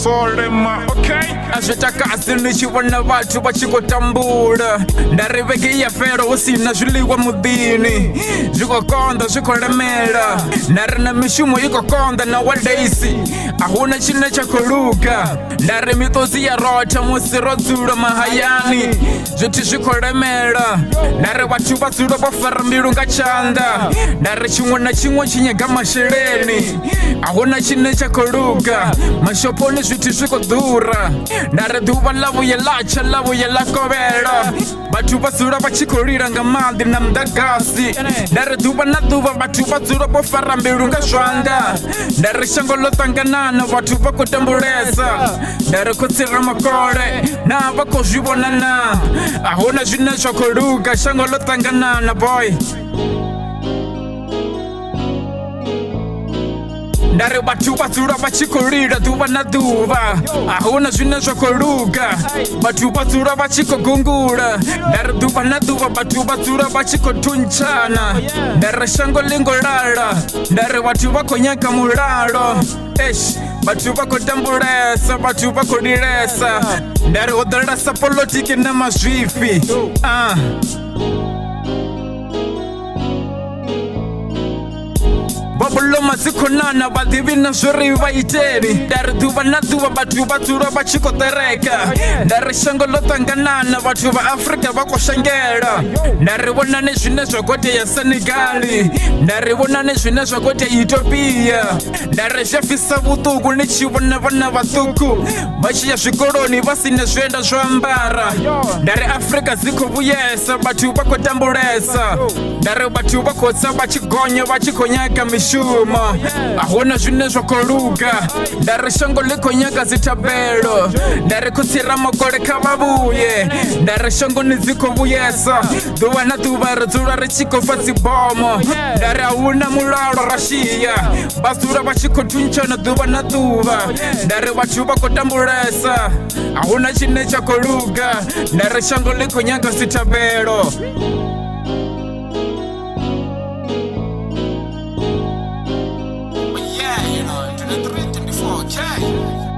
solema, okay? Azvitakasi nichiwana vatu vachikotambura ndarivekeiya fero usina zvilikwa mudini zvikokonda zvikolemera ndari na mishumo ikokonda nowadays ahuna chine chakoluka ndari mitozi yarota musi rodzula mahayani zviti zvikolemera ndari vatu vadzula vafara mbilu ngachanda ndari chimwe na chimwe chinyega masheleni ahuna chine chakoluka mashoponi zviti zvikodhura ndari dhuva lavuye lacha lavuye lakovela vatu vadzula vachikorira ngamadhi na mudagasi ndari dhuva na dhuva vatu vadzula vofara mbilu ngazvanda ndari shango lotanganana vatu vakotambulesa ndari kotsira makole na vakozvivonana ahuna zvine zvakoluka shango lotanganana boy ndari vatu vadzula vachikorira dhuva na dhuva ahuna zvine zvakoluka vatu vadzula vachikogungula ndari dhuva na dhuva vatu vadzula vachikotunchana ndari shango lingolala ndari vatu vakonyeka mulalo vatu vakotambulesa vatu vakodilesa ndari hodolasa polotiki na mazvifi Babulo mazikonana vadivi na zvori vaiteri ndari dhuva na dhuva vatu vadzula vachikotereka ndari shango lotanganana vatu vaafrika vakoshangela ndari vona nezvine zvakoteya senegali ndari vona nezvine zvakoteya ethiopia ndari zvafisa vutuku nichivona vana vatuku vachiya zvikoloni vasina zvienda zvoambara ndari afrika zikovuyesa vatu vakotambulesa ndari vatu vakotsa vachigonya vachikonyeka mishumo ahuna zvine zvakoluka ndari shango likonyeka zitabelo ndari kutsira makole kavavuye ndari shango nizikovuyesa dhuva na dhuva ridzula richikofa dzibomo ndari ahuna mulalo rashiya vadzula vachikotunchana dhuva na dhuva ndari vatu vakotambulesa ahuna chine chakoluka ndari shango likonyeka zitabelo Yeah, you know, 23, 24, okay.